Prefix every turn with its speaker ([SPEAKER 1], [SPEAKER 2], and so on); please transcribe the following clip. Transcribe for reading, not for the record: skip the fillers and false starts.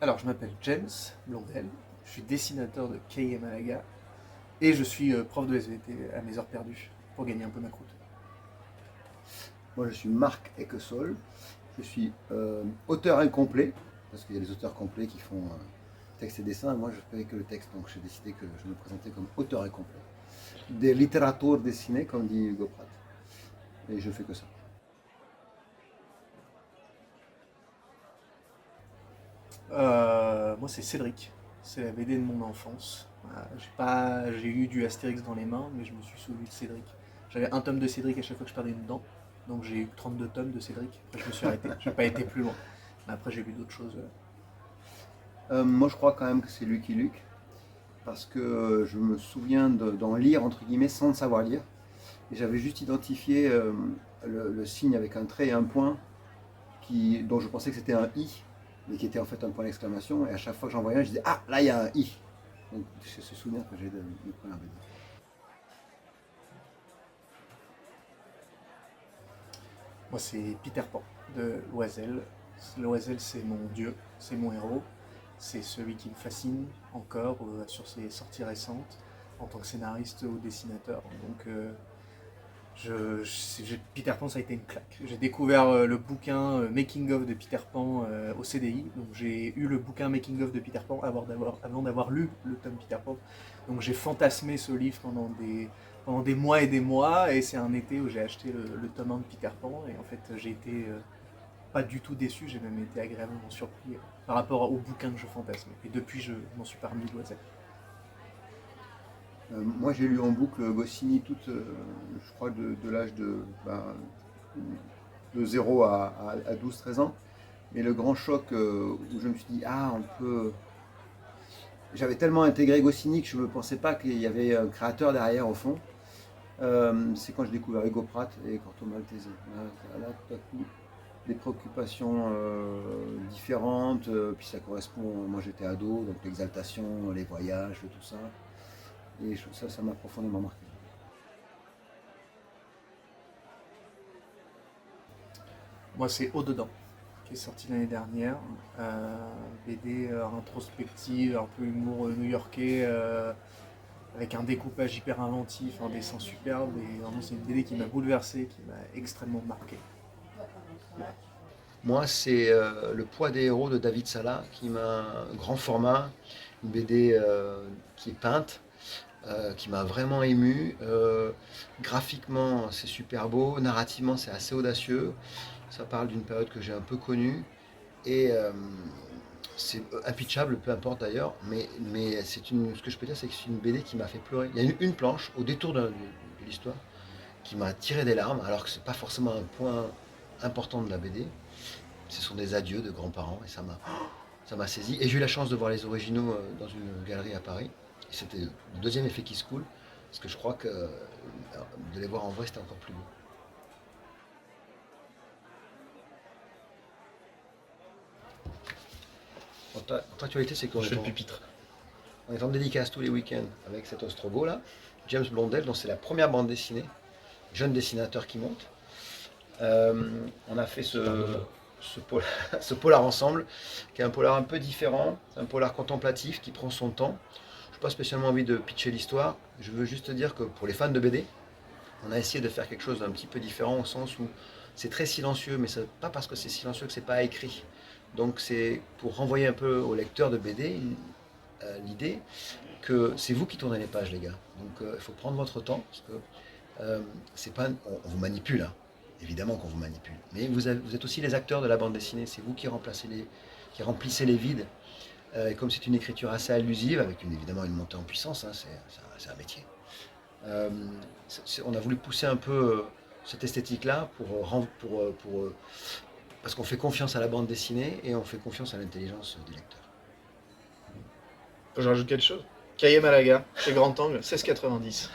[SPEAKER 1] Alors, je m'appelle James Blondel, je suis dessinateur de Kei Malaga et je suis prof de SVT à mes heures perdues pour gagner un peu ma croûte.
[SPEAKER 2] Moi, je suis Marc Eckesol. Je suis auteur incomplet, parce qu'il y a des auteurs complets qui font texte et dessin, et moi je fais que le texte, donc j'ai décidé que je me présentais comme auteur incomplet. Des littérateurs dessinés, comme dit Hugo Pratt. Et je fais que ça.
[SPEAKER 1] Moi, c'est Cédric, c'est la BD de mon enfance. J'ai eu du Astérix dans les mains, mais je me suis souvenu de Cédric. J'avais un tome de Cédric à chaque fois que je perdais une dent, donc j'ai eu 32 tomes de Cédric. Après, je me suis arrêté, j'ai pas été plus loin. Mais après, j'ai lu d'autres choses.
[SPEAKER 2] Moi je crois quand même que c'est Lucky Luke, parce que je me souviens d'en lire, entre guillemets, sans le savoir lire. Et j'avais juste identifié le signe avec un trait et un point dont je pensais que c'était un i, mais qui était en fait un point d'exclamation. Et à chaque fois que j'en voyais un, je disais ah là il y a un i. Donc c'est ce souvenir que j'ai de mes premières BD.
[SPEAKER 1] Moi, c'est Peter Pan de Loisel. Loisel, c'est mon dieu, c'est mon héros. C'est celui qui me fascine encore sur ses sorties récentes en tant que scénariste ou dessinateur. Donc, Peter Pan, ça a été une claque. J'ai découvert le bouquin Making of de Peter Pan au CDI. Donc, j'ai eu le bouquin Making of de Peter Pan avant d'avoir lu le tome Peter Pan. Donc, j'ai fantasmé ce livre pendant des mois et des mois. Et c'est un été où j'ai acheté le tome 1 de Peter Pan. Et en fait, j'ai été pas du tout déçu. J'ai même été agréablement surpris par rapport au bouquin que je fantasmais. Et depuis, je m'en suis pas remis de l'oiselle.
[SPEAKER 2] Moi j'ai lu en boucle Goscinny toute, je crois, de l'âge de 0 à 12-13 ans. Mais le grand choc où je me suis dit, ah, on peut. J'avais tellement intégré Goscinny que je ne pensais pas qu'il y avait un créateur derrière au fond. C'est quand j'ai découvert Hugo Pratt et Corto Maltese. Là, tout à coup, des préoccupations différentes, puis ça correspond, moi j'étais ado, donc l'exaltation, les voyages, tout ça. Et ça m'a profondément marqué.
[SPEAKER 1] Moi, c'est Au-dedans, qui est sorti l'année dernière. BD introspective, un peu humour new-yorkais, avec un découpage hyper inventif, un dessin superbe. Et vraiment, c'est une BD qui m'a bouleversé, qui m'a extrêmement marqué.
[SPEAKER 2] Moi, c'est Le poids des héros de David Sala, qui m'a un grand format, une BD qui est peinte, qui m'a vraiment ému. Graphiquement, c'est super beau, narrativement, c'est assez audacieux. Ça parle d'une période que j'ai un peu connue et c'est impitchable, peu importe d'ailleurs. Mais ce que je peux dire, c'est que c'est une BD qui m'a fait pleurer. Il y a une planche au détour de l'histoire qui m'a tiré des larmes, alors que c'est pas forcément un point important de la BD. Ce sont des adieux de grands-parents et ça m'a saisi. Et j'ai eu la chance de voir les originaux dans une galerie à Paris. Et c'était le deuxième effet qui se coule, parce que je crois que de les voir en vrai, c'était encore plus beau. Notre actualité, c'est qu'on
[SPEAKER 3] Je
[SPEAKER 2] est,
[SPEAKER 3] fais le pupitre.
[SPEAKER 2] on est en dédicace tous les week-ends avec cet ostrogo là, James Blondel, dont c'est la première bande dessinée, jeune dessinateur qui monte. On a fait ce polar ensemble, qui est un polar un peu différent, un polar contemplatif qui prend son temps. Je n'ai pas spécialement envie de pitcher l'histoire, je veux juste dire que pour les fans de BD, on a essayé de faire quelque chose d'un petit peu différent au sens où c'est très silencieux, mais c'est pas parce que c'est silencieux que c'est pas écrit. Donc c'est pour renvoyer un peu au lecteur de BD l'idée que c'est vous qui tournez les pages, les gars. Donc il faut prendre votre temps, parce que c'est pas, on vous manipule, hein. Évidemment qu'on vous manipule. Mais vous êtes aussi les acteurs de la bande dessinée. C'est vous qui remplissez les vides. Et comme c'est une écriture assez allusive, avec évidemment une montée en puissance, hein, c'est un métier. Euh, on a voulu pousser un peu cette esthétique-là parce qu'on fait confiance à la bande dessinée et on fait confiance à l'intelligence des lecteurs.
[SPEAKER 3] Faut que je rajoute quelque chose. Cahier Malaga, chez Grand Angle, 16,90.